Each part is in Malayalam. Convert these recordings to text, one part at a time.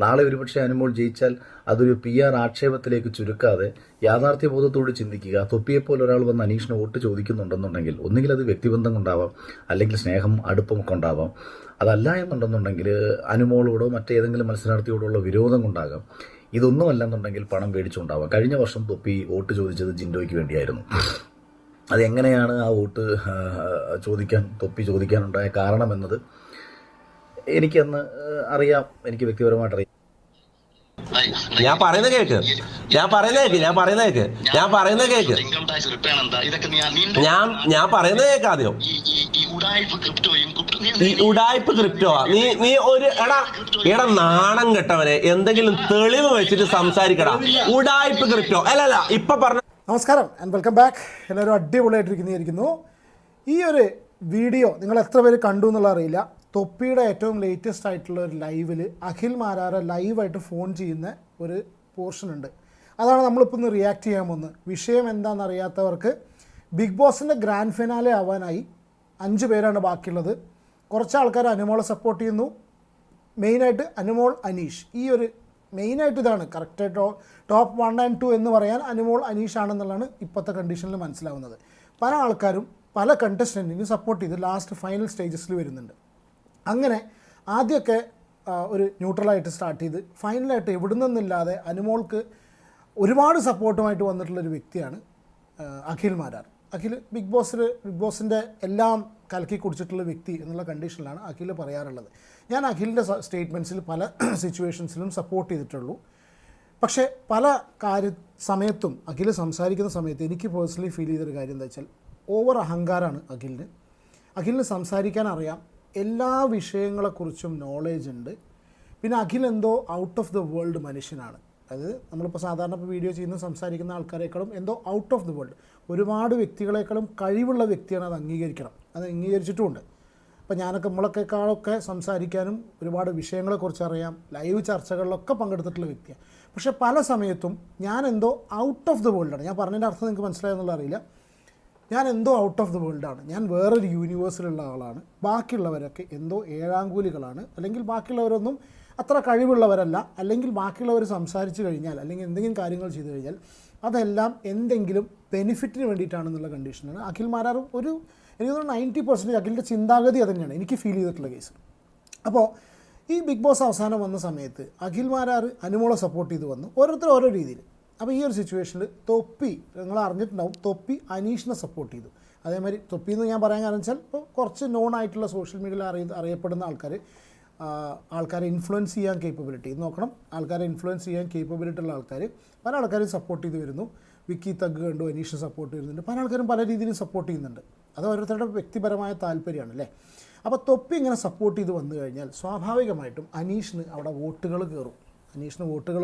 നാളെ ഒരുപക്ഷെ അനുമോൾ ജയിച്ചാൽ അതൊരു PR ആക്ഷേപത്തിലേക്ക് ചുരുക്കാതെ യാഥാർത്ഥ്യബോധത്തോട് ചിന്തിക്കുക. തൊപ്പിയെപ്പോലെ ഒരാൾ വന്ന് അനീഷിന് വോട്ട് ചോദിക്കുന്നുണ്ടെന്നുണ്ടെങ്കിൽ ഒന്നുകിൽ അത് വ്യക്തിബന്ധം കൊണ്ടാവാം, അല്ലെങ്കിൽ സ്നേഹം അടുപ്പമൊക്കെ ഉണ്ടാവാം. അതല്ല എന്നുണ്ടെന്നുണ്ടെങ്കിൽ അനുമോളോടോ മറ്റേതെങ്കിലും മത്സരാർത്ഥിയോടുള്ള വിരോധം കൊണ്ടാകാം. ഇതൊന്നുമല്ലെന്നുണ്ടെങ്കിൽ പണം മേടിച്ചുകൊണ്ടാവാം. കഴിഞ്ഞ വർഷം തൊപ്പി വോട്ട് ചോദിച്ചത് ജിൻഡോയ്ക്ക് വേണ്ടിയായിരുന്നു. അതെങ്ങനെയാണ് ആ വോട്ട് തൊപ്പി ചോദിക്കാനുണ്ടായ കാരണമെന്നത് എനിക്കന്ന് അറിയാം, എനിക്ക് വ്യക്തിപരമായിട്ട് അറിയാം. ഞാൻ പറയുന്ന കേക്ക് ഞാൻ പറയുന്ന കേക്ക് ആദ്യം. ഈ ഉടായ്പ ക്രിപ്റ്റോ നീ ഒരു എടാ നാണം കെട്ടവനെ, എന്തെങ്കിലും തെളിവ് വെച്ചിട്ട് സംസാരിക്കടാ. ഉടായ്പ ക്രിപ്റ്റോ അല്ലല്ല ഇപ്പൊ പറഞ്ഞ. നമസ്കാരം ആൻഡ് വെൽക്കം ബാക്ക്. എല്ലാവരും അടിപൊളിയായിട്ടിരിക്കുന്നതായിരിക്കുന്നു. ഈ ഒരു വീഡിയോ നിങ്ങൾ എത്ര പേര് കണ്ടു എന്നുള്ള അറിയില്ല. തൊപ്പിയുടെ ഏറ്റവും ലേറ്റസ്റ്റ് ആയിട്ടുള്ള ഒരു ലൈവിൽ അഖിൽ മാരാരെ ലൈവായിട്ട് ഫോൺ ചെയ്യുന്ന ഒരു പോർഷൻ ഉണ്ട്. അതാണ് നമ്മളിപ്പോൾ ഒന്ന് റിയാക്ട് ചെയ്യാൻ പോകുന്നത്. വിഷയം എന്താണെന്ന് അറിയാത്തവർക്ക്, ബിഗ് ബോസിൻ്റെ ഗ്രാൻഡ് ഫിനാലെ ആവാനായി 5 പേരാണ് ബാക്കിയുള്ളത്. കുറച്ച് ആൾക്കാർ അനുമോളെ സപ്പോർട്ട് ചെയ്യുന്നു. മെയിനായിട്ട് അനുമോൾ അനീഷ്. ഈ ഒരു മെയിനായിട്ട് ഇതാണ് കറക്റ്റായിട്ട് ടോപ്പ് 1 and 2 എന്ന് പറയാൻ അനുമോൾ അനീഷ് ആണെന്നുള്ളതാണ് ഇപ്പോഴത്തെ കണ്ടീഷനിൽ മനസ്സിലാവുന്നത്. പല ആൾക്കാരും പല കണ്ടസ്റ്റൻറ്റിനും സപ്പോർട്ട് ചെയ്ത് ലാസ്റ്റ് ഫൈനൽ സ്റ്റേജസിൽ വരുന്നുണ്ട്. അങ്ങനെ ആദ്യമൊക്കെ ഒരു ന്യൂട്രലായിട്ട് സ്റ്റാർട്ട് ചെയ്ത് ഫൈനലായിട്ട് എവിടെ നിന്നില്ലാതെ അനുമോൾക്ക് ഒരുപാട് സപ്പോർട്ടുമായിട്ട് വന്നിട്ടുള്ളൊരു വ്യക്തിയാണ് അഖിൽ മാരാർ. അഖിൽ ബിഗ് ബോസിൻ്റെ എല്ലാം കലക്കി കുടിച്ചിട്ടുള്ള വ്യക്തി എന്നുള്ള കണ്ടീഷനിലാണ് അഖിൽ പറയാറുള്ളത്. ഞാൻ അഖിലിൻ്റെ സ്റ്റേറ്റ്മെൻറ്റ്സിൽ പല സിറ്റുവേഷൻസിലും സപ്പോർട്ട് ചെയ്തിട്ടുള്ളൂ. പക്ഷേ പല സമയത്തും അഖിൽ സംസാരിക്കുന്ന സമയത്ത് എനിക്ക് പേഴ്സണലി ഫീൽ ചെയ്തൊരു കാര്യം എന്താ വെച്ചാൽ, ഓവർ അഹങ്കാരമാണ് അഖിലിന് സംസാരിക്കാൻ അറിയാം, എല്ലാ വിഷയങ്ങളെക്കുറിച്ചും നോളേജ് ഉണ്ട്. പിന്നെ അഖിൽ എന്തോ ഔട്ട് ഓഫ് ദ വേൾഡ് മനുഷ്യനാണ്. അതായത് നമ്മളിപ്പോൾ സാധാരണ ഇപ്പോൾ വീഡിയോ ചെയ്യുന്ന സംസാരിക്കുന്ന ആൾക്കാരെക്കാളും എന്തോ ഔട്ട് ഓഫ് ദ വേൾഡ്, ഒരുപാട് വ്യക്തികളെക്കാളും കഴിവുള്ള വ്യക്തിയാണ്. അത് അംഗീകരിച്ചിട്ടുമുണ്ട്. അപ്പോൾ നമ്മളൊക്കെക്കാളൊക്കെ സംസാരിക്കാനും ഒരുപാട് വിഷയങ്ങളെക്കുറിച്ച് അറിയാം, ലൈവ് ചർച്ചകളിലൊക്കെ പങ്കെടുത്തിട്ടുള്ള വ്യക്തിയാണ്. പക്ഷേ പല സമയത്തും ഞാൻ എന്തോ ഔട്ട് ഓഫ് ദ വേൾഡാണ്. ഞാൻ പറഞ്ഞതിൻ്റെ അർത്ഥം നിങ്ങൾക്ക് മനസ്സിലായെന്നുള്ള അറിയില്ല. ഞാൻ എന്തോ ഔട്ട് ഓഫ് ദ വേൾഡാണ്, ഞാൻ വേറൊരു യൂണിവേഴ്സിലുള്ള ആളാണ്, ബാക്കിയുള്ളവരൊക്കെ എന്തോ ഏഴാങ്കൂലികളാണ്, അല്ലെങ്കിൽ ബാക്കിയുള്ളവരൊന്നും അത്ര കഴിവുള്ളവരല്ല, അല്ലെങ്കിൽ ബാക്കിയുള്ളവർ സംസാരിച്ച് കഴിഞ്ഞാൽ അല്ലെങ്കിൽ എന്തെങ്കിലും കാര്യങ്ങൾ ചെയ്തു കഴിഞ്ഞാൽ അതെല്ലാം എന്തെങ്കിലും ബെനിഫിറ്റിന് വേണ്ടിയിട്ടാണെന്നുള്ള കണ്ടീഷനാണ് അഖിൽ മാരാർ. എനിക്ക് തോന്നുന്നു 90% അഖിലിൻ്റെ ചിന്താഗതി അത് തന്നെയാണ് എനിക്ക് ഫീൽ ചെയ്തിട്ടുള്ള കേസ്. അപ്പോൾ ഈ ബിഗ് ബോസ് അവസാനം വന്ന സമയത്ത് അഖിൽ മാരാർ അനുമോളെ സപ്പോർട്ട് ചെയ്ത് വന്നു, ഓരോരുത്തർ ഓരോ രീതിയിൽ. അപ്പോൾ ഈ ഒരു സിറ്റുവേഷനിൽ തൊപ്പി, നിങ്ങൾ അറിഞ്ഞിട്ടുണ്ടാവും, തൊപ്പി അനീഷിനെ സപ്പോർട്ട് ചെയ്തു. അതേമാതിരി തൊപ്പി എന്ന് ഞാൻ പറയാൻ കാരണം വെച്ചാൽ ഇപ്പോൾ കുറച്ച് നോൺ ആയിട്ടുള്ള സോഷ്യൽ മീഡിയയിൽ അറിയപ്പെടുന്ന ആൾക്കാരെ ഇൻഫ്ലുവൻസ് ചെയ്യാൻ കേപ്പബിലിറ്റി നോക്കണം. ആൾക്കാരെ ഇൻഫ്ലുവൻസ് ചെയ്യാൻ കേപ്പബിലിറ്റി ഉള്ള ആൾക്കാർ പല ആൾക്കാരും സപ്പോർട്ട് ചെയ്ത് വരുന്നു. വിക്കി തഗ് കണ്ടു, അനീഷിനെ സപ്പോർട്ട് ചെയ്യുന്നുണ്ട്. പല ആൾക്കാരും പല രീതിയിലും സപ്പോർട്ട് ചെയ്യുന്നുണ്ട്. അത് ഓരോരുത്തരുടെ വ്യക്തിപരമായ താല്പര്യമാണ് അല്ലേ. അപ്പോൾ തൊപ്പി ഇങ്ങനെ സപ്പോർട്ട് ചെയ്ത് വന്നു കഴിഞ്ഞാൽ സ്വാഭാവികമായിട്ടും അനീഷിന് അവിടെ വോട്ടുകൾ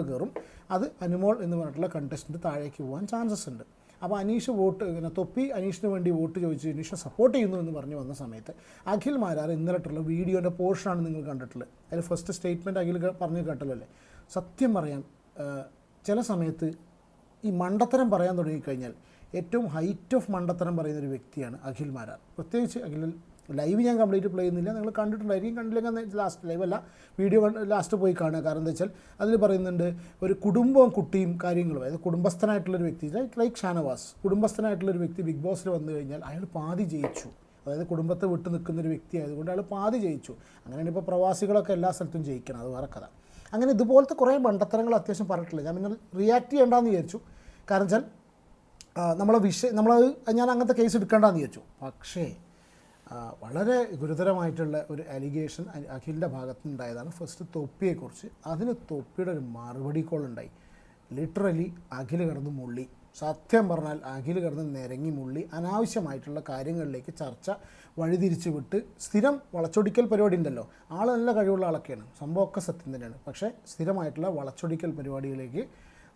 കയറും. അത് അനുമോൾ എന്ന് പറഞ്ഞിട്ടുള്ള കണ്ടസ്റ്റൻറ്റ് താഴേക്ക് പോകാൻ ചാൻസസ് ഉണ്ട്. അപ്പോൾ തൊപ്പി അനീഷിന് വേണ്ടി വോട്ട് ചോദിച്ച് അനീഷിനെ സപ്പോർട്ട് ചെയ്യുന്നു എന്ന് പറഞ്ഞ് വന്ന സമയത്ത് അഖിൽ മാരാർ ഇന്നലെട്ടുള്ള വീഡിയോൻ്റെ പോർഷനാണ് നിങ്ങൾ കണ്ടിട്ടുള്ളത്. അതിൽ ഫസ്റ്റ് സ്റ്റേറ്റ്മെൻറ്റ് അഖിൽ പറഞ്ഞ് കേട്ടല്ലോ അല്ലേ. സത്യം പറയാൻ ചില സമയത്ത് ഈ മണ്ടത്തരം പറയാൻ തുടങ്ങിക്കഴിഞ്ഞാൽ ഏറ്റവും ഹൈറ്റ് ഓഫ് മണ്ടത്തരം പറയുന്നൊരു വ്യക്തിയാണ് അഖിൽ മാരാർ. പ്രത്യേകിച്ച് അഖിൽ ലൈവ് ഞാൻ കംപ്ലീറ്റ് പ്ലേ ചെയ്യുന്നില്ല, നിങ്ങൾ കണ്ടിട്ടുണ്ടായിരിക്കും. കണ്ടില്ലെങ്കിൽ ലാസ്റ്റ് ലൈവല്ല, വീഡിയോ ലാസ്റ്റ് പോയി കാണുക. കാരണം എന്താ വെച്ചാൽ അതിൽ പറയുന്നുണ്ട് ഒരു കുടുംബവും കുട്ടിയും കാര്യങ്ങളും. അതായത് കുടുംബസ്ഥനായിട്ടുള്ളൊരു വ്യക്തി ലൈക്ക് ഷാനവാസ്, കുടുംബസ്ഥനായിട്ടുള്ളൊരു വ്യക്തി ബിഗ് ബോസിൽ വന്നു കഴിഞ്ഞാൽ അയാൾ പാതി ജയിച്ചു. അതായത് കുടുംബത്തെ വിട്ട് നിൽക്കുന്നൊരു വ്യക്തി ആയതുകൊണ്ട് അയാൾ പാതി ജയിച്ചു. അങ്ങനെയാണ് ഇപ്പോൾ പ്രവാസികളൊക്കെ എല്ലാ സ്ഥലത്തും ജയിക്കണം, അത് വേറെ കഥ. അങ്ങനെ ഇതുപോലത്തെ കുറേ മണ്ടത്തരങ്ങൾ അത്യാവശ്യം പറഞ്ഞിട്ടില്ല. ഞാൻ പിന്നെ റിയാക്ട് ചെയ്യേണ്ടെന്ന് വിചാരിച്ചു. കാരണം വെച്ചാൽ ഞാൻ അങ്ങനത്തെ കേസ് എടുക്കേണ്ടെന്ന് വിചാരിച്ചു. പക്ഷേ വളരെ ഗുരുതരമായിട്ടുള്ള ഒരു അലിഗേഷൻ അഖിലിൻ്റെ ഭാഗത്ത് നിന്നുണ്ടായതാണ്. ഫസ്റ്റ് തൊപ്പിയെക്കുറിച്ച്. അതിന് തൊപ്പിയുടെ ഒരു മറുപടി കോൾ ഉണ്ടായി. ലിറ്ററലി അഖിൽ കിടന്ന് മുള്ളി. സത്യം പറഞ്ഞാൽ അഖിൽ കിടന്ന് നിരങ്ങി മുള്ളി. അനാവശ്യമായിട്ടുള്ള കാര്യങ്ങളിലേക്ക് ചർച്ച വഴിതിരിച്ച് വിട്ട് സ്ഥിരം വളച്ചൊടിക്കൽ പരിപാടി ഉണ്ടല്ലോ, ആൾ നല്ല കഴിവുള്ള ആളൊക്കെയാണ്, സംഭവമൊക്കെ സത്യം തന്നെയാണ്. പക്ഷേ സ്ഥിരമായിട്ടുള്ള വളച്ചൊടിക്കൽ പരിപാടിയിലേക്ക്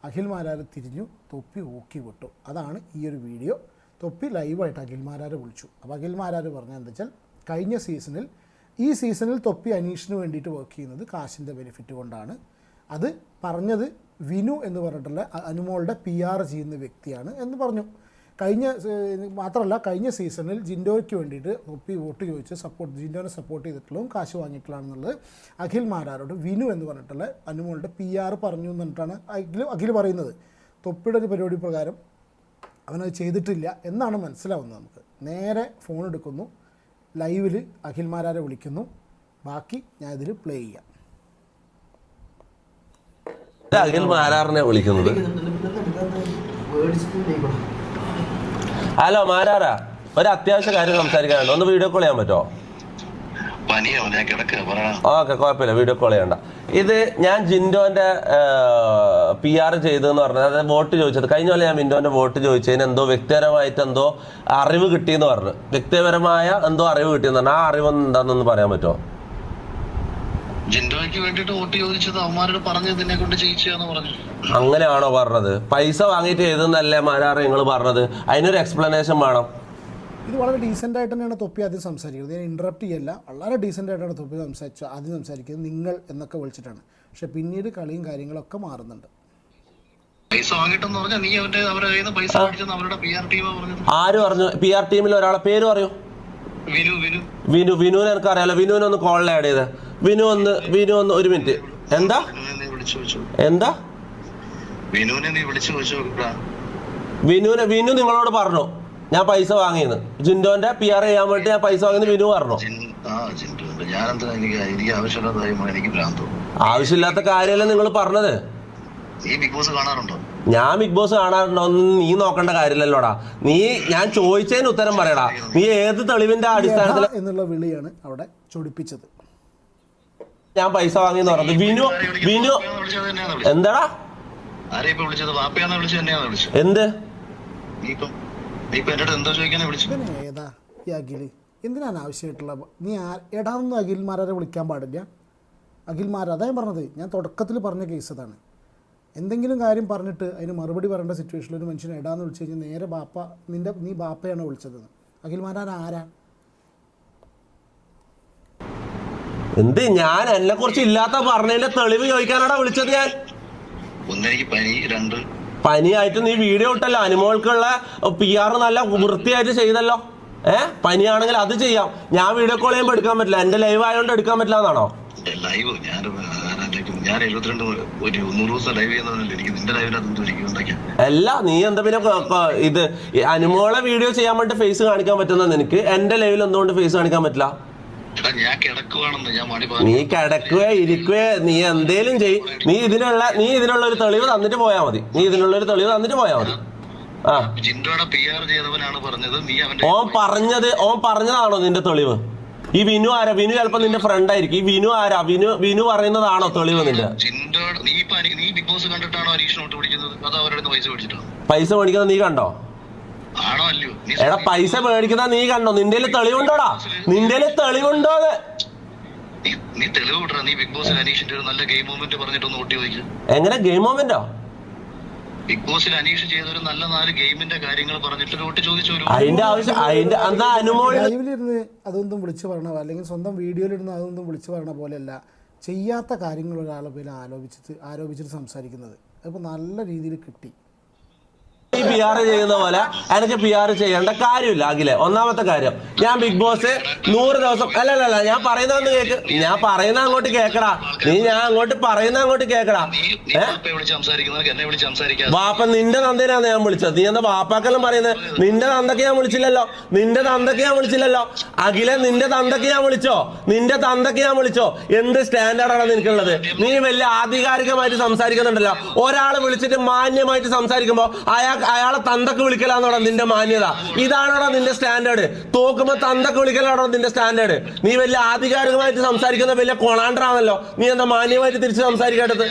അഖിൽ മാരാർ തിരിഞ്ഞു, തൊപ്പി ഊക്കി വിട്ടു. അതാണ് ഈ ഒരു വീഡിയോ. തൊപ്പി ലൈവായിട്ട് അഖിൽ മാരാർ വിളിച്ചു. അപ്പോൾ അഖിൽ മാരാർ പറഞ്ഞത് എന്താ വെച്ചാൽ, കഴിഞ്ഞ ഈ സീസണിൽ തൊപ്പി അനീഷിന് വേണ്ടിയിട്ട് വർക്ക് ചെയ്യുന്നത് കാശിൻ്റെ ബെനിഫിറ്റ് കൊണ്ടാണ്. അത് പറഞ്ഞത് വിനു എന്ന് പറഞ്ഞിട്ടുള്ള അനുമോളുടെ PR ചെയ്യുന്ന വ്യക്തിയാണ് എന്ന് പറഞ്ഞു. മാത്രമല്ല കഴിഞ്ഞ സീസണിൽ ജിൻഡോയ്ക്ക് വേണ്ടിയിട്ട് തൊപ്പി വോട്ട് ചോദിച്ച് ജിൻഡോനെ സപ്പോർട്ട് ചെയ്തിട്ടുള്ളതും കാശ് വാങ്ങിയിട്ടുള്ളതാണെന്നുള്ളത് അഖിൽ മാരാരോട് വിനു എന്ന് പറഞ്ഞിട്ടുള്ള അനുമോളുടെ PR പറഞ്ഞു എന്നിട്ടാണ് അഖിൽ പറയുന്നത്. തൊപ്പിയുടെ ഒരു പരിപാടി പ്രകാരം അവനത് ചെയ്തിട്ടില്ല എന്നാണ് മനസ്സിലാവുന്നത്. നമുക്ക് നേരെ ഫോൺ എടുക്കുന്നു, ലൈവിൽ അഖിൽ മാരാരെ വിളിക്കുന്നു. ബാക്കി ഞാൻ ഇതിൽ പ്ലേ ചെയ്യാം. അഖിൽ മാരാറിനെ വിളിക്കുന്നത്. ഹലോ മാരാറാ, ഒരു അത്യാവശ്യ കാര്യം സംസാരിക്കാനുണ്ട്, ഒന്ന് വീഡിയോ കോൾ ചെയ്യാൻ പറ്റുമോ? ഓക്കെ, കുഴപ്പമില്ല, വീഡിയോ കോൾ ചെയ്യണ്ട. ഇത് ഞാൻ ജിൻഡോന്റെ PR ചെയ്തെന്ന് പറഞ്ഞത്, അതായത് വോട്ട് ചോദിച്ചത് കഴിഞ്ഞ പോലെ ഞാൻ ജിൻഡോന്റെ വോട്ട് ചോദിച്ചതിന് എന്തോ വ്യക്തിപരമായിട്ട് എന്തോ അറിവ് കിട്ടിയെന്ന് പറഞ്ഞു. വ്യക്തിപരമായ എന്തോ അറിവ് കിട്ടിയെന്ന് പറഞ്ഞു. ആ അറിവ് എന്താണെന്നൊന്ന് പറയാൻ പറ്റുമോ? ജിൻഡോയ്ക്ക് വേണ്ടിട്ട് വോട്ട് ചോദിച്ചത് അവന്മാരോട് പറഞ്ഞതിനെ കൊണ്ട് ചെയ്യിച്ചാന്ന് പറഞ്ഞു. അങ്ങനെയാണോ പറഞ്ഞത്? പൈസ വാങ്ങിയിട്ട് എഴുതുന്നല്ലേ മാരാറ് നിങ്ങൾ പറഞ്ഞത്? അതിനൊരു എക്സ്പ്ലനേഷൻ വേണം. ഇത് വളരെ ഡീസൻ്റ് ആയിട്ട് തന്നെയാണ് തൊപ്പി ആദ്യം സംസാരിക്കുന്നത്. ഞാൻ ഇൻറ്ററപ്റ്റ് ചെയ്യല്ല, വളരെ ഡീസൻ്റ് ആയിട്ടാണ് തൊപ്പി ആദ്യം സംസാരിക്കുന്നത്, നിങ്ങൾ എന്നൊക്കെ വിളിച്ചിട്ടാണ്. പക്ഷെ പിന്നീട് കളിയും കാര്യങ്ങളൊക്കെ മാറുന്നുണ്ട്. പൈസ വാങ്ങിട്ടെന്ന് പറഞ്ഞാൽ നീ അവരുടെ കയ്യിൽ നിന്ന് പൈസ മേടിച്ചെന്ന് അവരുടെ PR ടീമാ പറഞ്ഞത്. ആര് പറഞ്ഞു? PR ടീമിൽ ഒരാളെ പേര് പറയൂ. വിനുവിനെ എനിക്ക് അറിയാലോ. വിനുവിനെ ഒന്ന് കോളിൽ ആഡ് ചെയ്ത്. വിനു ഒന്ന് ഒരു മിനിറ്റ്. എന്താ വിനു നിങ്ങളോട് പറഞ്ഞു ഞാൻ പൈസ വാങ്ങിയെന്ന്? ജിൻഡോന്റെ PR ചെയ്യാൻ വേണ്ടി ഞാൻ പൈസ വാങ്ങിയെന്ന് വിനു പറഞ്ഞു. ആവശ്യമില്ലാത്ത കാര്യമല്ല നിങ്ങൾ പറഞ്ഞത്. ഞാൻ ബിഗ് ബോസ് കാണാറുണ്ടോ? നീ നോക്കേണ്ട കാര്യമില്ലല്ലോടാ. ഞാൻ ചോദിച്ചതിന് ഉത്തരം പറയടാ. നീ ഏത് തെളിവിന്റെ അടിസ്ഥാനത്തിൽ എന്നുള്ള വിളിയാണ് അവിടെ ചൊടിപ്പിച്ചത്. ഞാൻ പൈസ വാങ്ങിയെന്ന് പറഞ്ഞത് വിനു എന്താടാ? എന്ത് ഏതാ ഈ അഖില്? എന്തിനാണ് ആവശ്യമായിട്ടുള്ള? നീ എടാന്ന് അഖിൽമാരെ വിളിക്കാൻ പാടില്ല. അഖിൽമാർ അതാ പറഞ്ഞത്. ഞാൻ തുടക്കത്തിൽ പറഞ്ഞ കേസ് അതാണ്. എന്തെങ്കിലും കാര്യം പറഞ്ഞിട്ട് അതിന് മറുപടി പറയേണ്ട സിറ്റുവേഷനിൽ ഒരു മനുഷ്യനെ എടാന്ന് വിളിച്ചു കഴിഞ്ഞാൽ നേരെ നീ ബാപ്പയാണ് വിളിച്ചത്. അഖിൽമാരാൻ ആരാ? എന്ത്? ഞാൻ എന്നെ കുറിച്ച് ഇല്ലാത്ത പറഞ്ഞതിന്റെ തെളിവ് ചോദിക്കാനാടാ വിളിച്ചത്. ഞാൻ പനിയായിട്ട് നീ വീഡിയോ ഇട്ടല്ലോ. അനുമോൾക്കുള്ള PR നല്ല വൃത്തിയായിട്ട് ചെയ്തല്ലോ. പനിയാണെങ്കിൽ അത് ചെയ്യാം. ഞാൻ വീഡിയോ കോൾ ചെയ്യുമ്പോൾ എടുക്കാൻ പറ്റില്ല. എന്റെ ലൈവ് ആയതുകൊണ്ട് എടുക്കാൻ പറ്റില്ല എന്നാണോ? അല്ല, നീ എന്താ പിന്നെ ഇത് അനുമോളെ വീഡിയോ ചെയ്യാൻ വേണ്ടി ഫേസ് കാണിക്കാൻ പറ്റുന്ന നിനക്ക് എന്റെ ലൈവിൽ എന്തുകൊണ്ട് ഫേസ് കാണിക്കാൻ പറ്റില്ല? നീ കിടക്കുകയോ ഇരിക്കുകയോ നീ എന്തേലും ചെയ്. നീ ഇതിനുള്ള ഒരു തെളിവ് തന്നിട്ട് പോയാ മതി. ഓൻ പറഞ്ഞതാണോ നിന്റെ തെളിവ്? ഈ വിനു ആരാ? വിനു ചിലപ്പോ നിന്റെ ഫ്രണ്ട് ആയിരിക്കും. ഈ വിനു ആരാ? വിനു പറയുന്നതാണോ തെളിവ് നിന്റെ? പൈസ മേടിക്കുന്നത് നീ കണ്ടോ? എടാ, പൈസ മേടിക്കുന്ന നീ കണ്ടോ? നിന്റെ തെളിവുണ്ടോടാ? എങ്ങനെ ഗെയിം മൊമെന്റോ? ബിഗ് ബോസിൽ അനീഷ് ചെയ്തൊരു നല്ല 4 ഗെയിമിന്റെ കാര്യങ്ങൾ പറഞ്ഞിട്ട് വോട്ട് ചോദിച്ചു. അതിന്റെ ആവശ്യം ലൈവിലിരുന്ന് അതൊന്നും വിളിച്ചു പറഞ്ഞ, അല്ലെങ്കിൽ സ്വന്തം വീഡിയോയിലിരുന്ന് അതൊന്നും വിളിച്ചു പറഞ്ഞ പോലെയല്ല ചെയ്യാത്ത കാര്യങ്ങൾ ഒരാളെ പേര് ആരോപിച്ചിട്ട് സംസാരിക്കുന്നത്. അതിപ്പോൾ നല്ല രീതിയിൽ കിട്ടി. ഈ PR ചെയ്യുന്ന പോലെ എനിക്ക് PR ചെയ്യേണ്ട കാര്യമില്ല അഖിലെ. ഒന്നാമത്തെ കാര്യം, ഞാൻ ബിഗ് ബോസ് 100 ദിവസം അല്ലല്ല ഞാൻ പറയുന്ന കേക്ക്. ഞാൻ പറയുന്ന അങ്ങോട്ട് കേക്കടാ. ഞാൻ അങ്ങോട്ട് കേക്കടാ. വാപ്പ നിന്റെ തന്തേനാണ് ഞാൻ വിളിച്ചത്. നീ എന്താ വാപ്പാക്കെല്ലാം പറയുന്നത്? നിന്റെ തന്തക്ക് ഞാൻ വിളിച്ചില്ലല്ലോ. അഖിലെ, നിന്റെ തന്തക്ക് ഞാൻ വിളിച്ചോ? എന്ത് സ്റ്റാൻഡേർഡാണ് നിനക്കുള്ളത്? നീ വലിയ ആധികാരികമായിട്ട് സംസാരിക്കുന്നുണ്ടല്ലോ. ഒരാളെ വിളിച്ചിട്ട് മാന്യമായിട്ട് സംസാരിക്കുമ്പോ അയാളെ തന്തക്ക് വിളിക്കലാന്നോടാ നിന്റെ മാന്യത? ഇതാണോടാ നിന്റെ സ്റ്റാൻഡേർഡ്? തോക്കുമ്പോ തന്തക്ക് വിളിക്കലാണോ നിന്റെ സ്റ്റാൻഡേർഡ്? നീ വലിയ ആധികാരികമായിട്ട് സംസാരിക്കുന്ന വലിയ കൊണാണ്ടറാണല്ലോ. നീ എന്താ മാന്യമായിട്ട് തിരിച്ച് സംസാരിക്കേണ്ടത്?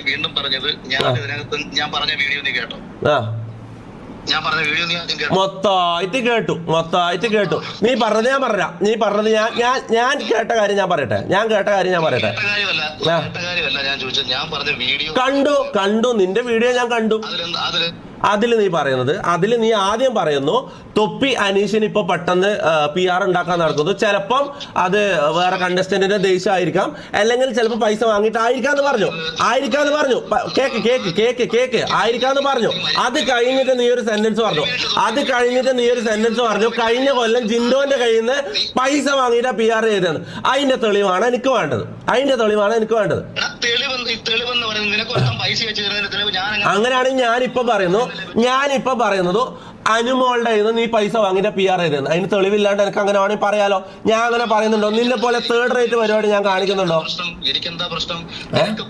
വീണ്ടും പറഞ്ഞത് ഞാൻ പറഞ്ഞ വീഡിയോ നീ കേട്ടോ? മൊത്തമായിട്ട് കേട്ടു. നീ പറഞ്ഞത് ഞാൻ കേട്ട കാര്യം ഞാൻ പറയട്ടെ. കണ്ടു നിന്റെ വീഡിയോ ഞാൻ കണ്ടു. അതിൽ നീ ആദ്യം പറയുന്നു തൊപ്പി അനീഷിന് ഇപ്പൊ പെട്ടെന്ന് PR ഉണ്ടാക്കാൻ നടക്കുന്നു. ചിലപ്പം അത് വേറെ കണ്ടസ്റ്റന്റിന്റെ ദേഷ്യമായിരിക്കാം, അല്ലെങ്കിൽ ചിലപ്പോൾ പൈസ വാങ്ങിയിട്ടായിരിക്കാന്ന് പറഞ്ഞു. കേക്ക് ആയിരിക്കാന്ന് പറഞ്ഞു. അത് കഴിഞ്ഞിട്ട് നീ ഒരു സെന്റൻസ് പറഞ്ഞു കഴിഞ്ഞ കൊല്ലം ജിൻഡോന്റെ കയ്യിൽ നിന്ന് പൈസ വാങ്ങിയിട്ടാ PR ചെയ്തതെന്ന്. അതിന്റെ തെളിവാണ് എനിക്ക് വേണ്ടത്. അങ്ങനെയാണെങ്കിൽ ഞാനിപ്പോ പറയുന്നത് അനുമോളുടെ കയ്യിൽ നിന്ന് നീ പൈസ വാങ്ങിയിട്ട് PR ചെയ്തത്. അതിന് തെളിവില്ലാണ്ട് എനിക്ക് അങ്ങനെ വേണമെങ്കിൽ പറയാലോ. ഞാൻ അങ്ങനെ പറയുന്നുണ്ടോ? നിന്നെ പോലെ തേർഡ് റേറ്റ് പരിപാടി ഞാൻ കാണിക്കുന്നുണ്ടോ? എനിക്കെന്താ പ്രശ്നം?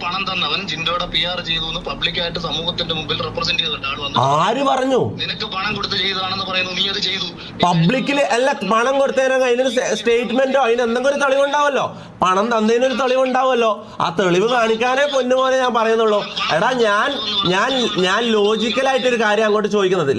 പണം തന്നവൻ ജിൻഡോയുടെ PR ചെയ്തു പബ്ലിക്കായിട്ട് സമൂഹത്തിന്റെ മുമ്പിൽ റെപ്രസെന്റ് ചെയ്തിട്ട് ആര് പറഞ്ഞു? നിനക്ക് പണം കൊടുത്ത് ചെയ്തതാണെന്ന് പറയുന്നു. നീ അത് ചെയ്തു പബ്ലിക്കില് അല്ല, പണം കൊടുത്തതിനൊക്കെ അതിനൊരു സ്റ്റേറ്റ്മെന്റോ അതിന് എന്തെങ്കിലും ഒരു തെളിവുണ്ടാവല്ലോ. പണം തന്നതിനൊരു തെളിവുണ്ടാവുമല്ലോ. ആ തെളിവ് കാണിക്കാനേ പൊന്നുപോലെ ഞാൻ പറയുന്നുള്ളൂ. എടാ ഞാൻ ലോജിക്കലായിട്ടൊരു കാര്യം അങ്ങോട്ട് ചോദിക്കുന്നത്,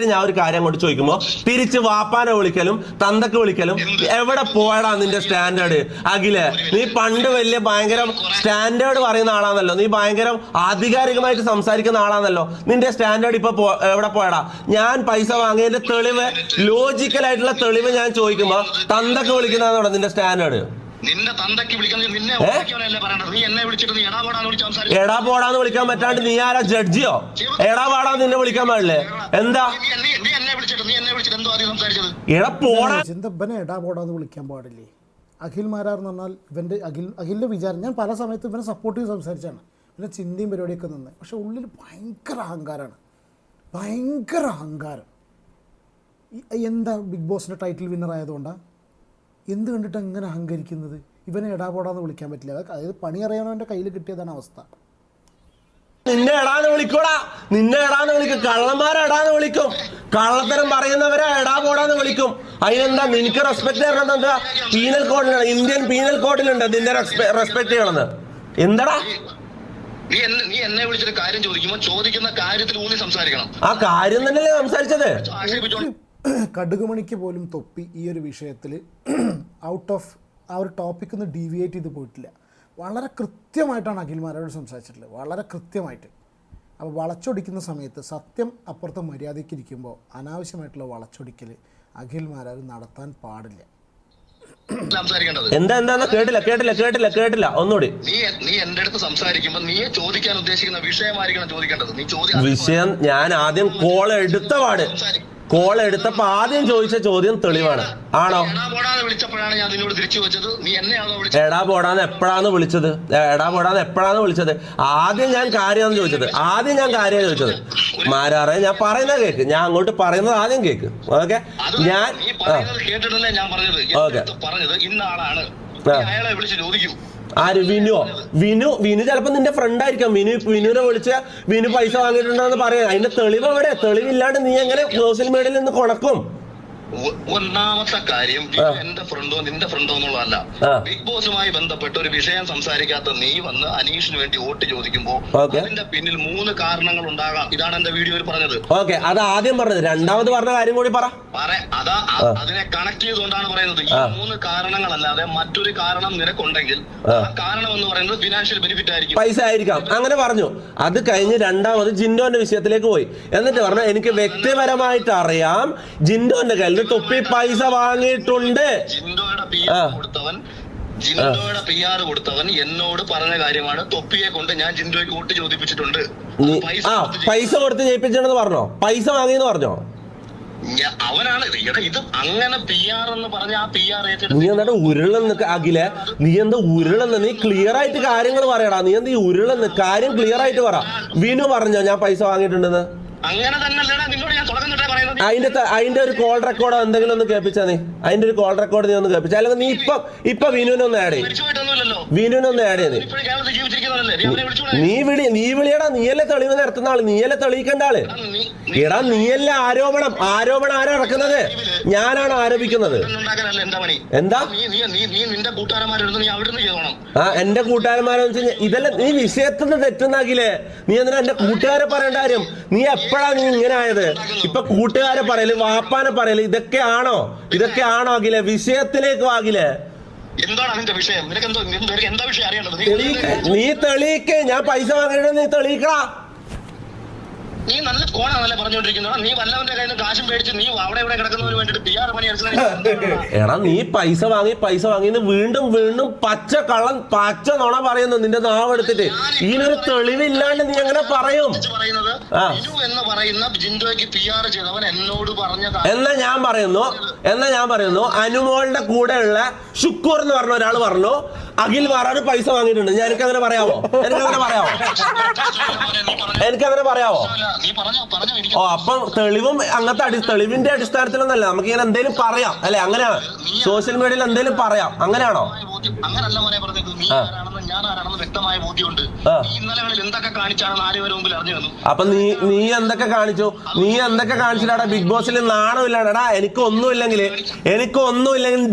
ഞാൻ ഒരു കാര്യം അങ്ങോട്ട് ചോദിക്കുമ്പോ തിരിച്ച് വാപ്പാനെ വിളിക്കലും തന്തക്ക് വിളിക്കലും എവിടെ പോയടാ നിന്റെ സ്റ്റാൻഡേർഡ്? അഖിലെ, നീ പണ്ട് വലിയ ഭയങ്കര സ്റ്റാൻഡേർഡ് പറയുന്ന ആളാണല്ലോ, നീ ഭയങ്കര ആധികാരികമായിട്ട് സംസാരിക്കുന്ന ആളാണല്ലോ. നിന്റെ സ്റ്റാൻഡേർഡ് ഇപ്പൊ എവിടെ പോയടാ? ഞാൻ പൈസ വാങ്ങിയതിന്റെ തെളിവ്, ലോജിക്കലായിട്ടുള്ള തെളിവ് ഞാൻ ചോദിക്കുമ്പോ തന്തക്ക് വിളിക്കുന്നതാണോ നിന്റെ സ്റ്റാൻഡേർഡ്? നിന്നെ തന്തക്ക് വിളിക്കുന്നത് നിന്നെ നീ എന്നെ വിളിച്ചിട്ട് നീ എടാ പോടാന്ന് വിളിക്കാൻ പറ്റാണ്ട് നീ ആരാ, ജഡ്ജിയോ? എടാ പാടാന്ന് നിന്നെ വിളിക്കാൻ പാടില്ലേ? എന്താ എടാ പോടാ? ചിന്തപ്പനെ എടാ പോടാന്ന് വിളിക്കാൻ പാടില്ലേ? അഖിൽ മാരാർ എന്ന് പറഞ്ഞാൽ അഖിലിന്റെ വിചാരം, ഞാൻ പല സമയത്ത് ഇവനെ സപ്പോർട്ട് ചെയ്ത് സംസാരിച്ചാണ്, പിന്നെ ചിന്തയും പരിപാടിയൊക്കെ നിന്ന്. പക്ഷെ ഉള്ളിൽ ഭയങ്കര അഹങ്കാരം. എന്താ ബിഗ് ബോസിന്റെ ടൈറ്റിൽ വിന്നർ ആയതുകൊണ്ടാണ്? എന്ത് കണ്ടിട്ട് അങ്ങനെ അഹങ്കരിക്കുന്നത്? ഇവനെ എടാപോടാന്ന് വിളിക്കാൻ പറ്റില്ല. അതായത് പണി അറിയാനവൻ്റെ കയ്യിൽ കിട്ടിയതാണ് അവസ്ഥ. നിന്നെ എടാന്ന് വിളിക്കും, കള്ളന്മാരെ എടാന്ന് വിളിക്കും, കള്ളത്തരം പറയുന്നവരെ എടാ പോടാന്ന് വിളിക്കും. അതിനെന്താ നിനക്ക് റെസ്പെക്ട് ചെയ്യണമെന്ന്? എന്താ പീനൽ കോഡിലാണ്, ഇന്ത്യൻ പീനൽ കോഡിലുണ്ട് നിന്നെ റെസ്പെക്ട് ചെയ്യണമെന്ന്. എന്താടാ നീ എന്നെ വിളിച്ചൊരു കാര്യം ചോദിക്കുമ്പോൾ ചോദിക്കുന്ന കാര്യത്തിൽ ഊന്നി സംസാരിക്കണം. ആ കാര്യം തന്നെയല്ലേ സംസാരിച്ചത്. കടുകുമണിക്ക് പോലും തൊപ്പി ഈ ഒരു വിഷയത്തിൽ ഔട്ട് ഓഫ് ആ ഒരു ടോപ്പിക് ഒന്ന് ഡീവിയേറ്റ് ചെയ്ത് പോയിട്ടില്ല. വളരെ കൃത്യമായിട്ടാണ് അഖിൽമാരോട് സംസാരിച്ചിട്ടുള്ളത്, വളരെ കൃത്യമായിട്ട്. അപ്പോൾ വളച്ചൊടിക്കുന്ന സമയത്ത് സത്യം അപ്പുറത്ത് മര്യാദയ്ക്ക് ഇരിക്കുമ്പോൾ അനാവശ്യമായിട്ടുള്ള വളച്ചൊടിക്കൽ അഖിൽമാരാർ നടത്താൻ പാടില്ല. എന്താ കേട്ടില്ല ഒന്നുകൂടി. നീ എന്റെ അടുത്ത് സംസാരിക്കുമ്പോൾ നീ ചോദിക്കാൻ ഉദ്ദേശിക്കുന്ന വിഷയമായിരിക്കണം ചോദിക്കേണ്ടത്. വിഷയം ഞാൻ ആദ്യം കോൾ എടുത്തപ്പോ ആദ്യം ചോദിച്ച ചോദ്യം തെളിവാണ്. ആണോ? വിളിച്ചപ്പോഴാണ് ഞാൻ നിന്നോട് തിരിച്ചു വെച്ചത്. നീ എന്നെയാണോ എടാ പോടാന്ന് എപ്പോഴാണ് വിളിച്ചത്? ആദ്യം ഞാൻ കാര്യമാണ് ചോദിച്ചത്. മാരാറെ, ഞാൻ പറയുന്ന കേക്ക്, ഞാൻ അങ്ങോട്ട് പറയുന്നത് ആദ്യം കേക്ക്. ഓക്കെ, ഞാൻ കേട്ടിട്ടല്ലേ ഞാൻ പറഞ്ഞത്. ഇന്ന ആളാണ്, അയാളെ വിളിച്ച് ചോദിക്കൂ. ആര്? വിനു ചിലപ്പോ നിന്റെ ഫ്രണ്ട് ആയിരിക്കാം. വിനുവിനെ വിളിച്ച വിനു പൈസ വാങ്ങിയിട്ടുണ്ടെന്ന് പറയാം. അതിന്റെ തെളിവ് എവിടെ? തെളിവില്ലാണ്ട് നീ എങ്ങനെ സോഷ്യൽ മീഡിയയിൽ നിന്ന് കൊണക്കും? ഒന്നാമത്തെ കാര്യം എന്റെ ഫ്രണ്ടോ നിന്റെ ഫ്രണ്ടോ എന്നുള്ളതല്ല. ബിഗ് ബോസുമായി ബന്ധപ്പെട്ട് ഒരു വിഷയം സംസാരിക്കാത്ത നീ വന്ന് അനീഷിന് വേണ്ടി വോട്ട് ചോദിക്കുമ്പോ അതിന്റെ പിന്നിൽ 3 കാരണങ്ങൾ ഉണ്ടാകാം. ഇതാണ് എന്റെ വീഡിയോയിൽ പറഞ്ഞത്. ഓക്കെ, അത് ആദ്യം പറഞ്ഞത്. രണ്ടാമത് പറഞ്ഞ കാര്യം കൂടി അതാ അതിനെ കണക്ട് ചെയ്തുകൊണ്ടാണ് പറയുന്നത്. ഈ 3 കാരണങ്ങളല്ലാതെ മറ്റൊരു കാരണം നിനക്കുണ്ടെങ്കിൽ ആ കാരണം എന്ന് പറയുന്നത് ഫിനാൻഷ്യൽ ബെനിഫിറ്റ് ആയിരിക്കും, പൈസ ആയിരിക്കാം. അങ്ങനെ പറഞ്ഞു. അത് കഴിഞ്ഞ് രണ്ടാമത് ജിൻഡോന്റെ വിഷയത്തിലേക്ക് പോയി. എന്നിട്ട് പറഞ്ഞു എനിക്ക് വ്യക്തിപരമായിട്ട് അറിയാം ജിൻഡോന്റെ കയ്യിൽ തൊപ്പി പൈസ വാങ്ങിയിട്ടുണ്ട്. ജിൻഡോയുടെ PR കൊടുത്തവൻ എന്നോട് പറഞ്ഞ കാര്യമാണ്. തൊപ്പിയെ കൊണ്ട് ഞാൻ ജിൻഡോയ്ക്ക് വോട്ട് ചോദിപ്പിച്ചിട്ടുണ്ട്. പൈസ കൊടുത്ത് ജയിപ്പിച്ചെന്ന് പറഞ്ഞോ? പൈസ വാങ്ങിയെന്ന് പറഞ്ഞോ? അവനാണ് ഇത് അങ്ങനെ PR എന്ന് പറഞ്ഞ ആ PR നീ എന്താ ഉരുളെന്ന് അഖിലെ? നീ ക്ലിയർ ആയിട്ട് കാര്യങ്ങൾ പറയടാ. നീ എന്താ ഈ ഉരുളെന്ന്? കാര്യം ക്ലിയർ ആയിട്ട് പറ. വിനു പറഞ്ഞോ ഞാൻ പൈസ വാങ്ങിയിട്ടുണ്ടെന്ന്? അങ്ങനെ തന്നെയല്ലേടാ നിന്നോട് ഞാൻ തുടങ്ങുന്നിട്ടേ പറയുന്നത്. അതിന്റെ ഒരു കോൾ റെക്കോർഡോ എന്തെങ്കിലും ഒന്ന് കേൾപ്പിച്ചാ നീ. അതിന്റെ ഒരു കോൾ റെക്കോർഡ് നീ ഒന്ന് കേൾപ്പിച്ച. അല്ലെങ്കിൽ നീ ഇപ്പൊ വിനുവിനൊന്ന് ആഡ് ചെയ്യും. നീ വിളിയടാ. നീയല്ലേ തെളിവ് നിരത്തുന്ന ആള്, നീയല്ലേ തെളിയിക്കേണ്ട ആള്. എടാ നീയല്ലേ ആരോപണം ആരാ ഇറക്കുന്നത്? ഞാനാണ് ആരോപിക്കുന്നത്. എന്താ എന്റെ കൂട്ടുകാരന്മാരെന്ന് വെച്ച് കഴിഞ്ഞാൽ ഇതെല്ലാം നീ വിഷയത്തിന് തെറ്റുന്നാക്കില്ലേ? നീ എന്തിനാ എന്റെ കൂട്ടുകാരെ പറയേണ്ട കാര്യം? നീ എപ്പോഴാ നീ ഇങ്ങനെ ആയത്? ഇപ്പൊ കൂട്ടുകാരെ പറയല്, വാപ്പാനെ പറയല്, ഇതൊക്കെയാണോ അഖിലെ? വിഷയത്തിലേക്ക് ആകില്ലേ? എന്താണ് അതിന്റെ വിഷയം? എന്താ വിഷയം അറിയേണ്ടത്? നീ തെളിയിക്കേ. ഞാൻ പൈസ വാങ്ങിയിട്ട് നീ തെളിയിക്കടാ. നീ നല്ല കോണാണല്ലേ പറഞ്ഞോണ്ടിരിക്കുന്നത്. നീ വല്ലവന്റെ കയ്യിൽ നിന്ന് കാശും മേടിച്ച് നീ അവിടെ ഇവിടെ കിടക്കുന്നതിന് വേണ്ടിട്ട് PR പണി എടാ നീ പൈസ വാങ്ങി വീണ്ടും പച്ച നുണ പറയുന്നു നിന്റെ നാവ് എടുത്തിട്ട്. ഇതിനൊരു തെളിവില്ലാണ്ട് നീ എങ്ങനെ പറയും? പറയുന്നത് എന്ന് പറയുന്ന ജിൻഡോയ്ക്ക് PR ചെയ്തവൻ എന്നോട് പറഞ്ഞ എന്നാ ഞാൻ പറയുന്നു അനുമോളുടെ കൂടെ ഉള്ള ഷുക്കൂർ എന്ന് പറഞ്ഞ ഒരാൾ പറഞ്ഞു അഖിൽ മാറാട് പൈസ വാങ്ങിയിട്ടുണ്ട്. എനിക്കങ്ങനെ പറയാവോ? ഓ അപ്പം തെളിവും അങ്ങനത്തെ തെളിവിന്റെ അടിസ്ഥാനത്തിലൊന്നല്ല, നമുക്ക് ഇങ്ങനെ എന്തെങ്കിലും പറയാം അല്ലെ? അങ്ങനെയാണ് സോഷ്യൽ മീഡിയയിൽ എന്തെങ്കിലും പറയാം, അങ്ങനെയാണോ? അങ്ങനല്ല മോനെ പറഞ്ഞത്. നീ ആരാണെന്ന് ഞാൻ ആരാണെന്ന് വ്യക്തമായ ബോധ്യമുണ്ട്. ഈ ഇന്നലകളിൽ എന്തൊക്കെ കാണിച്ചാണ് 4 പേര് മുമ്പിൽ അറിഞ്ഞു വന്നു. അപ്പൊ നീ എന്തൊക്കെ കാണിച്ചു? നീ എന്തൊക്കെ കാണിച്ചിട്ടാടാ? ബിഗ് ബോസിൽ നാണമില്ലാടാ. എനിക്കൊന്നുമില്ലെങ്കിൽ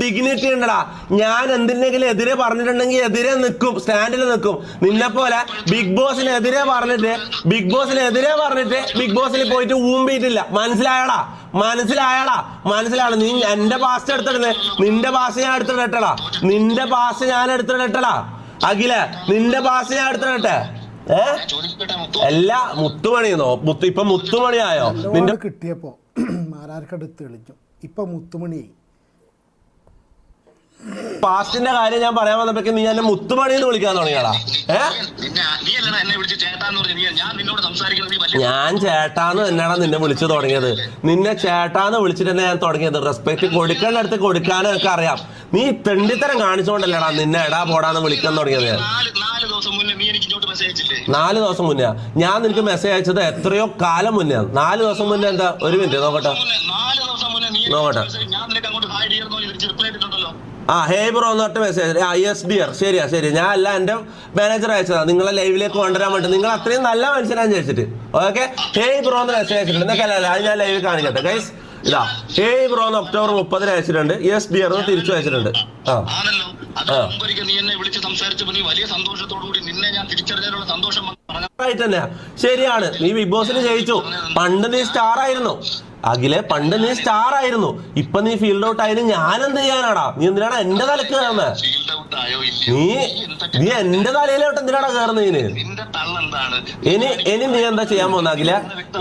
ഡിഗ്നിറ്റി ഉണ്ടടാ. ഞാൻ എന്തിനെങ്കിലും എതിരെ പറഞ്ഞിട്ടുണ്ടെങ്കിൽ എതിരെ നിൽക്കും, സ്റ്റാൻഡിൽ നിൽക്കും. നിന്നെ പോലെ ബിഗ് ബോസിനെതിരെ പറഞ്ഞിട്ട് ബിഗ് ബോസിൽ പോയിട്ട് ഊമ്പിയിട്ടില്ല. മനസ്സിലായടാ? നീ എന്റെ ഭാഷ എടുത്തിടേ, നിന്റെ ഭാഷ ഞാൻ എടുത്തിടട്ടടാ. അഖിലെ നിന്റെ ഭാഷ ഞാൻ എടുത്തിടട്ടെ. എല്ലാ മുത്തുമണിയെന്നോ? ഇപ്പൊ മുത്തുമണിയായോ? നിന്റെ കിട്ടിയപ്പോ ആരാർക്കടുത്ത് തെളിഞ്ഞു, ഇപ്പൊ മുത്തുമണിയായി. പാസ്റ്റിന്റെ കാര്യം ഞാൻ പറയാൻ വന്നപ്പോ നീ എന്നെ മുത്തുമണി എന്ന് വിളിക്കാൻ തുടങ്ങിയാടാ. ഞാൻ ചേട്ടാന്ന് തന്നെയാടാ നിന്നെ വിളിച്ചു തുടങ്ങിയത്. നിന്നെ ചേട്ടാന്ന് വിളിച്ചിട്ട് തന്നെ ഞാൻ തുടങ്ങിയത്. റെസ്പെക്ട് കൊടുക്കേണ്ട അടുത്ത് കൊടുക്കാനും ഒക്കെ അറിയാം. നീ തെണ്ടിത്തരം കാണിച്ചോണ്ടല്ലേടാ നിന്നെ എടാ പോടാന്ന് വിളിക്കാൻ തുടങ്ങിയത്. 4 ദിവസം മുന്നേ ഞാൻ നിനക്ക് മെസ്സേജ് അയച്ചത് എത്രയോ കാലം മുന്നേ. 4 ദിവസം മുന്നേ എന്താ? ഒരു മിനിറ്റ് നോക്കട്ടെ. ഹേ ബ്രോ എന്ന് പറഞ്ഞ മെസ്സേജ്. Yes dear. ശരി. ഞാൻ അല്ല, എന്റെ മാനേജർ അയച്ചതാ നിങ്ങളെ ലൈവിലേക്ക് കൊണ്ടുവരാൻ വേണ്ടി. നിങ്ങൾ അത്രയും നല്ല മനുഷ്യനാന്ന് ചോദിച്ചിട്ട്. ഓക്കെ, ഹേ ബ്രോ എന്ന് മെസ്സേജ് അയച്ചിട്ടുണ്ട്. എന്നൊക്കെ അല്ല, അത് ഞാൻ ലൈവിൽ കാണിക്കട്ടെ ഗൈസ്. ഇതാ ഹേ ബ്രോ എന്ന് October 30 അയച്ചിട്ടുണ്ട്. യെസ് ഡിയർ എന്ന് തിരിച്ചു അയച്ചിട്ടുണ്ട്. തന്നെ ശരിയാണ്. നീ ബിഗ് ബോസിൽ ജയിച്ചു. പണ്ട് നീ സ്റ്റാർ ആയിരുന്നു അഖിലെ, ഇപ്പൊ നീ ഫീൽഡ് ഔട്ട് ആയാലും ഞാൻ എന്ത് ചെയ്യാനാടാ? നീ എന്തിനാണ് എന്റെ തലക്ക് കയറുന്നത്? നീ എന്റെ തലയിലോട്ട് എന്തിനാടാ കയറുന്നതിന്? ഇനി നീ എന്താ ചെയ്യാൻ പോകുന്ന അഖിലെ?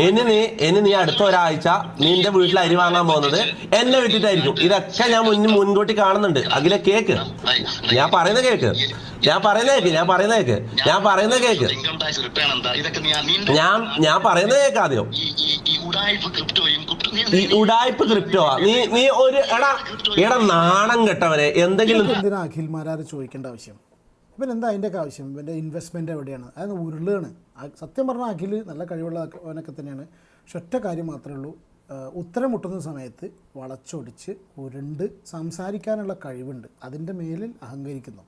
ഇനി നീ അടുത്ത ഒരാഴ്ച നിന്റെ വീട്ടിൽ അരി വാങ്ങാൻ പോകുന്നത് എന്നെ വിട്ടിട്ടായിരിക്കും. ഇതൊക്കെ ഞാൻ മുൻകൂട്ടി കാണുന്നുണ്ട് അഖിലെ. കേക്ക്, ഞാൻ പറയുന്ന കേക്ക്. ഞാൻ പറയുന്ന കേക്ക് ആദ്യം. ഈ ഉഡായിപ്പ് ക്രിപ്റ്റോ നീ ഒരു എടാ നാണം കെട്ടവനെ. എന്തെങ്കിലും എന്തിനാ അഖിൽ മാരാർ ചോദിക്കേണ്ട ആവശ്യം? ഇവൻ എന്താ അതിൻ്റെയൊക്കെ ആവശ്യം? ഇവൻ്റെ ഇൻവെസ്റ്റ്മെന്റ് എവിടെയാണ്? അത് ഉരുളാണ്. സത്യം പറഞ്ഞാൽ അഖിൽ നല്ല കഴിവുള്ളവനൊക്കെ തന്നെയാണ്. പക്ഷെ ഒറ്റ കാര്യം മാത്രമേ ഉള്ളൂ, ഉത്തരം മുട്ടുന്ന സമയത്ത് വളച്ചൊടിച്ച് ഉരുണ്ട് സംസാരിക്കാനുള്ള കഴിവുണ്ട്. അതിൻ്റെ മേലിൽ അഹങ്കരിക്കുന്നു.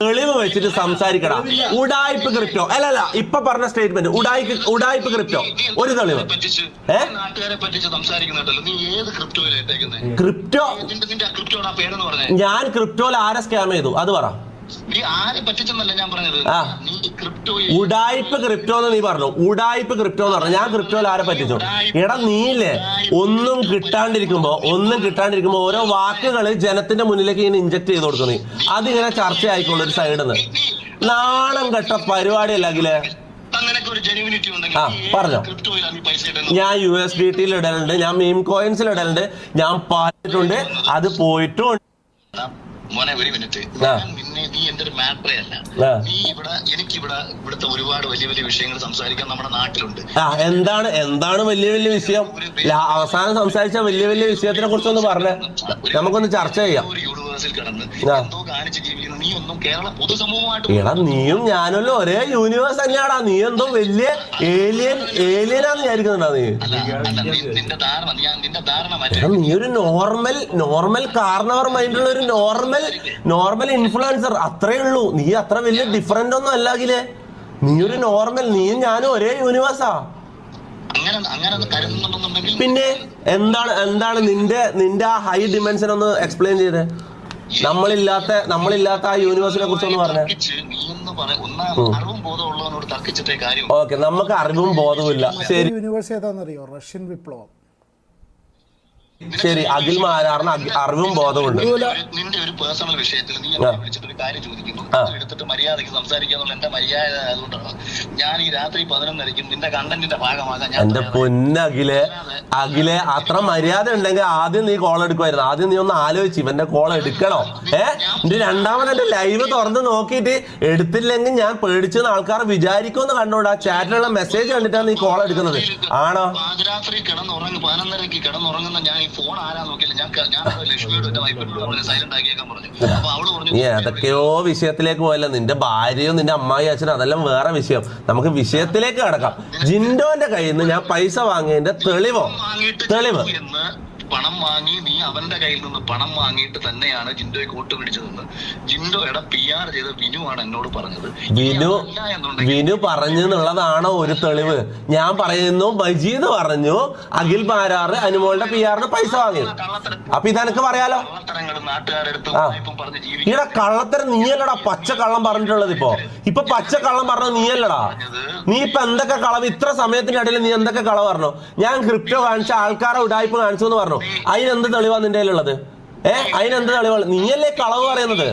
തെളിവ് വെച്ചിട്ട് സംസാരിക്കടാ. ഉഡായിപ്പ് ക്രിപ്റ്റോ അല്ലല്ല, ഇപ്പൊ പറഞ്ഞ സ്റ്റേറ്റ്മെന്റ് ഉഡായിപ്പ് ക്രിപ്റ്റോ. ഒരു തെളിവ്. ക്രിപ്റ്റോ ഞാൻ ക്രിപ്റ്റോയിൽ ആരെ സ്കാം ചെയ്തു അത് പറ. ഉഡായിപ്പ് ക്രിപ്റ്റോ എന്ന് നീ പറഞ്ഞു. ഉഡായിപ്പ് ക്രിപ്റ്റോ എന്ന് പറഞ്ഞു. ഞാൻ ക്രിപ്റ്റോയിൽ ആരെ പറ്റിച്ചു? എടാ നീയില്ലേ ഒന്നും കിട്ടാണ്ടിരിക്കുമ്പോ ഓരോ വാക്കുകൾ ജനത്തിന്റെ മുന്നിലേക്ക് ഇങ്ങനെ ഇഞ്ചക്ട് ചെയ്ത് കൊടുക്കുന്നു. അതിങ്ങനെ ചർച്ച ആയിക്കോളൂ ഒരു സൈഡിൽ നിന്ന്. നാണം കെട്ട പരിപാടിയല്ല അഖിലെ. പറഞ്ഞോ. ഞാൻ USDT ഇടലുണ്ട്, ഞാൻ മീം കോയിൻസിൽ ഇടലുണ്ട്, ഞാൻ പാലിട്ടുണ്ട്, അത് പോയിട്ടുണ്ട്. മോനെ ഒരു മിനിറ്റ്, നീ എന്റെ ഒരു മാറ്ററേ അല്ല. നീ ഇവിടുത്തെ ഒരുപാട് വലിയ വലിയ വിഷയങ്ങൾ സംസാരിക്കാൻ നമ്മുടെ നാട്ടിലുണ്ട്. എന്താണ് വലിയ വലിയ വിഷയം? അവസാനം സംസാരിച്ച വലിയ വലിയ വിഷയത്തിനെ കുറിച്ചൊന്ന് പറഞ്ഞേ, നമുക്കൊന്ന് ചർച്ച ചെയ്യാം. എടാ നീയും ഞാനല്ലോ ഒരേ യൂണിവേഴ്സ് തന്നെയാടാ. നീ എന്തോ വലിയ ഏലിയനാന്ന് വിചാരിക്കുന്നുണ്ടാ നീ? നീ ഒരു നോർമൽ കാർണവർ മൈൻഡുള്ള ഒരു നോർമൽ ഇൻഫ്ലുവൻസർ, അത്രേ ഉള്ളൂ. നീ അത്ര വലിയ ഡിഫറന്റ് ഒന്നും അല്ലാകില്ലേ. നീ ഒരു നോർമൽ, നീയും ഞാനും ഒരേ യൂണിവേഴ്സാ. പിന്നെ എന്താണ് നിന്റെ ആ ഹൈ ഡിമെൻഷൻ ഒന്ന് എക്സ്പ്ലെയിൻ ചെയ്തേ. നമ്മളില്ലാത്ത ആ യൂണിവേഴ്സിനെ കുറിച്ച് ഒന്ന് പറഞ്ഞേ. ഓക്കെ, നമുക്ക് അറിവും ബോധവും ഇല്ല. ശരി. യൂണിവേഴ്സ് ഏതാണെന്നറിയോ? റഷ്യൻ വിപ്ലവം. ശരി, അഖിൽ മാരാറിന് അറിവും ബോധമുണ്ട്. നിന്റെ ഒരു പേഴ്സണൽ വിഷയത്തിൽ നീ എന്നെ വിളിച്ചിട്ട് ഒരു കാര്യം ചോദിക്കുന്നു, എടുത്തിട്ട് മര്യാദയ്ക്ക് സംസാരിക്കാന്നുള്ള എന്റെ മര്യാദ ആയതുകൊണ്ടാണ് ഞാൻ ഈ രാത്രി 11:30 നിന്റെ കണ്ടന്റിന്റെ ഭാഗമാകാൻ ഞാൻ. എന്റെ അഖിലെ അത്ര മര്യാദ ഉണ്ടെങ്കിൽ ആദ്യം നീ കോൾ എടുക്കുമായിരുന്നു. ആദ്യം നീ ഒന്ന് ആലോചിച്ച് ഇവന്റെ കോൾ എടുക്കണോ? എന്റെ രണ്ടാമത് എന്റെ ലൈവ് തുറന്ന് നോക്കിയിട്ട് എടുത്തില്ലെങ്കിൽ ഞാൻ പേടിച്ചെന്ന് ആൾക്കാർ വിചാരിക്കുമെന്ന് കണ്ടോണ്ട് ആ ചാറ്റിലുള്ള മെസ്സേജ് കണ്ടിട്ടാണ് നീ കോൾ എടുക്കുന്നത്. ആണോ? പാതിരാത്രി കിടന്നുറങ്ങും 11:30 കിടന്നുറങ്ങുന്ന ഞാൻ ഈ ഫോൺ ആരാ നോക്കിയില്ല. ഞാൻ ലക്ഷ്മിയോട് എന്റെ വൈഫിനോട് സൈലന്റ് ആക്കിയേക്കാൻ പറഞ്ഞു. അപ്പൊ അവള് പറഞ്ഞു നീ ഏതൊക്കെയോ വിഷയത്തിലേക്ക് പോയല്ലോ. നിന്റെ ഭാര്യയും നിന്റെ അമ്മായി അച്ഛനും അതെല്ലാം വേറെ വിഷയം. നമുക്ക് വിഷയത്തിലേക്ക് കടക്കാം. ജിൻഡോന്റെ കയ്യിൽ നിന്ന് ഞാൻ പൈസ വാങ്ങിയതിന്റെ തെളിവ് എന്ന് പണം വാങ്ങി നീ അവന്റെ കയ്യിൽ നിന്ന് പണം വാങ്ങിയിട്ട് തന്നെയാണ് ജിൻഡോയെ കോട്ട് പിടിച്ചതെന്ന് ജിൻഡോയുടെ PR ചെയ്ത വിനുവാണ് എന്നോട് പറഞ്ഞത്. വിനു പറഞ്ഞു എന്നുള്ളതാണോ ഒരു തെളിവ്? ഞാൻ പറയുന്നു മജീദ് പറഞ്ഞു അഖിൽ മാരാറ് അനുമോളുടെ PR പൈസ വാങ്ങിയത്. അപ്പൊ ഇതെനിക്ക് പറയാലോ. ഇവിടെ കള്ളത്തരം നീയല്ലടാ പച്ച കള്ളം പറഞ്ഞിട്ടുള്ളത്. ഇപ്പൊ പച്ച കള്ളം പറഞ്ഞത് നീയല്ലടാ. നീ ഇപ്പൊ എന്തൊക്കെ കളവ് ഇത്ര സമയത്തിനിടയിൽ നീ എന്തൊക്കെ കളവ് പറഞ്ഞു? ഞാൻ ക്രിപ്റ്റോ കാണിച്ച ആൾക്കാരെ ഉടായ്പ കാണിച്ചു എന്ന് പറഞ്ഞു. അതിനെന്ത് തെളിവാ നിന്റെ കയ്യിലുള്ളത്? അതിനെന്ത് തെളിവാണ്? നീയല്ലേ കളവ് പറയുന്നത്?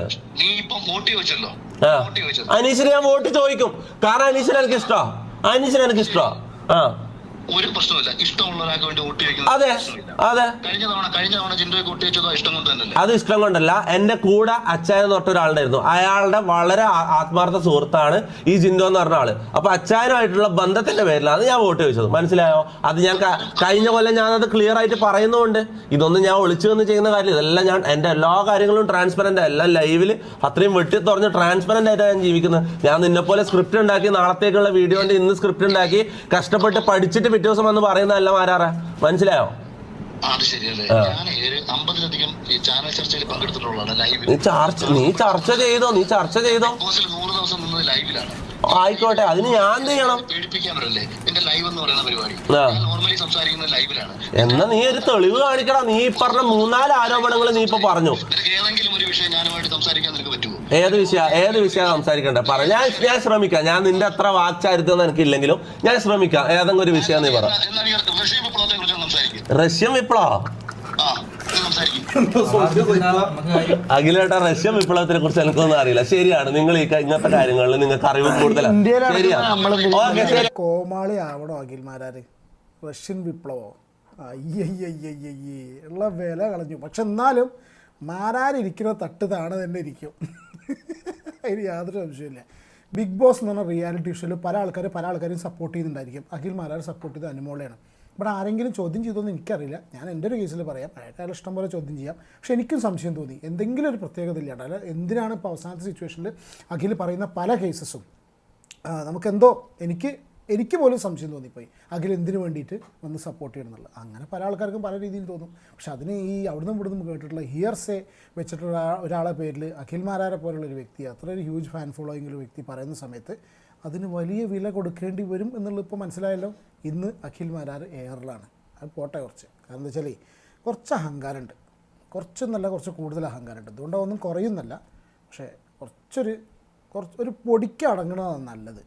അനീഷിന് ഞാൻ വോട്ട് ചോദിക്കും. കാരണം അനീഷിന് എനിക്ക് ഇഷ്ടമാ. ഒരു പ്രശ്നമില്ല. ഇഷ്ടമുള്ള ഒരാൾക്ക് വേണ്ടി വോട്ട് ചോദിക്കുന്നത്. അതെ. കഴിഞ്ഞ തവണ ജിൻഡോയെ വോട്ട് ചോദിച്ചതോ ഇഷ്ടം കൊണ്ട് തന്നെയല്ലേ? അത് ഇഷ്ടം കൊണ്ടല്ല. എന്റെ കൂടെ അച്ചായൻ തൊട്ട് ഒരാളുണ്ടായിരുന്നു. അയാളുടെ വളരെ ആത്മാർത്ഥ സുഹൃത്താണ് ഈ ജിൻഡോ എന്ന് പറഞ്ഞ ആള്. അപ്പൊ അച്ചായനുമായിട്ടുള്ള ബന്ധത്തിന്റെ പേരിലാണ് ഞാൻ വോട്ട് ചോദിച്ചത്. മനസ്സിലായോ? അത് ഞാൻ കഴിഞ്ഞ കൊല്ലം ഞാനത് ക്ലിയർ ആയിട്ട് പറയുന്നുണ്ട്. ഇതൊന്നും ഞാൻ ഒളിച്ചു വന്ന് ചെയ്യുന്ന കാര്യം. ഇതെല്ലാം ഞാൻ എന്റെ എല്ലാ കാര്യങ്ങളും ട്രാൻസ്പെറന്റ്, എല്ലാം ലൈവില് അത്രയും വെട്ടി തുറന്ന് ട്രാൻസ്പെറന്റ് ആയിട്ടാണ് ഞാൻ ജീവിക്കുന്നത്. ഞാൻ നിന്നെ പോലെ സ്ക്രിപ്റ്റ് ഉണ്ടാക്കി നാളത്തേക്കുള്ള വീഡിയോന്റെ ഇന്ന് സ്ക്രിപ്റ്റ് ഉണ്ടാക്കി കഷ്ടപ്പെട്ട് പഠിച്ചിട്ട് പിറ്റേ ദിവസം വന്ന് പറയുന്നതല്ല മാരാറ. മനസ്സിലായോ? നീ ചർച്ച ചെയ്തോ? ആയിക്കോട്ടെ, അതിന് ഞാൻ എന്ത് ചെയ്യണം? എന്നാ നീ ഒരു തെളിവ് കാണിക്കണം. നീ പറഞ്ഞ 3-4 ആരോപണങ്ങൾ നീ ഇപ്പൊ പറഞ്ഞു. ഏത് വിഷയം സംസാരിക്കണ്ടേ? പറ. ഞാൻ ശ്രമിക്കാം. ഞാൻ നിന്റെ അത്ര വാക്ചാരിത്വം എനിക്കില്ലെങ്കിലും ഞാൻ ശ്രമിക്കാം. ഏതെങ്കിലും ഒരു വിഷയം നീ പറ. റഷ്യൻ വിപ്ലവം? അഖിലേട്ടാ, റഷ്യൻ വിപ്ലവത്തിനെ കുറിച്ച് എനിക്കൊന്നും അറിയില്ല. ശരിയാണ്, നിങ്ങൾ ഇങ്ങനത്തെ കാര്യങ്ങളിൽ നിങ്ങൾക്ക് അറിവ് കൂടുതലാണ്. ശരിയാണ്. കോമാളി ആവണോ അഖിൽമാരാര്? റഷ്യൻ വിപ്ലവോ? അയ്യയ്യയ്യയ്യേ ഉള്ള വില കളഞ്ഞു. പക്ഷെ എന്നാലും മാരാരിരിക്കുന്ന തട്ട് താണ തന്നെ ഇരിക്കും. അതിന് യാതൊരു സംശയമില്ല. ബിഗ് ബോസ് എന്ന് പറഞ്ഞ റിയാലിറ്റി ഷോയിൽ പല ആൾക്കാരും സപ്പോർട്ട് ചെയ്യുന്നുണ്ടായിരിക്കും. അഖിൽ മാരാർ സപ്പോർട്ട് ചെയ്ത് അനുമോളെയാണ്. ഇവിടെ ആരെങ്കിലും ചോദ്യം ചെയ്തോന്ന് എനിക്കറിയില്ല. ഞാൻ എൻ്റെ ഒരു കേസിൽ പറയാം, അയാൾ ഇഷ്ടം പോലെ ചോദ്യം ചെയ്യാം. പക്ഷെ എനിക്കും സംശയം തോന്നി, എന്തെങ്കിലും ഒരു പ്രത്യേകത ഇല്ലാണ്ട്. അല്ല, എന്തിനാണ് ഇപ്പോൾ അവസാനത്തെ സിറ്റുവേഷനിൽ അഖിൽ പറയുന്ന പല കേസസും നമുക്കെന്തോ എനിക്ക് പോലും സംശയം തോന്നിപ്പോയി. അഖിൽ എന്തിനു വേണ്ടിയിട്ട് വന്ന് സപ്പോർട്ട് ചെയ്യണമെന്നുള്ളത്. അങ്ങനെ പല ആൾക്കാർക്കും പല രീതിയിൽ തോന്നും. പക്ഷെ അതിന് ഈ അവിടുന്ന് ഇവിടുന്ന് കേട്ടിട്ടുള്ള ഹിയർസേ വെച്ചിട്ടുള്ള ഒരാളെ പേരിൽ അഖിൽ മാരാരെ പോലുള്ളൊരു വ്യക്തി, അത്ര ഒരു ഹ്യൂജ് ഫാൻ ഫോളോയിങ് ഒരു വ്യക്തി പറയുന്ന സമയത്ത് അതിന് വലിയ വില കൊടുക്കേണ്ടി വരും എന്നുള്ളത് ഇപ്പോൾ മനസ്സിലായല്ലോ. ഇന്ന് അഖിൽ മാരാർ എയറിലാണ്. അത് പോട്ടെ കുറച്ച്. കാരണം എന്താ വെച്ചാൽ കുറച്ച് അഹങ്കാരമുണ്ട്. കുറച്ചൊന്നല്ല, കുറച്ച് കൂടുതൽ അഹങ്കാരമുണ്ട്. അതുകൊണ്ട് ഒന്നും കുറയുന്നല്ല, പക്ഷേ ഒരു പൊടിക്ക് അടങ്ങണതാണ് നല്ലത്.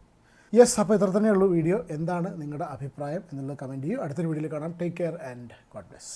യെസ്, അപ്പോൾ ഇത്ര തന്നെയുള്ളൂ വീഡിയോ. എന്താണ് നിങ്ങളുടെ അഭിപ്രായം എന്നുള്ളത് കമൻറ്റ് ചെയ്യൂ. അടുത്തൊരു വീഡിയോയിൽ കാണാം. Take care and God bless.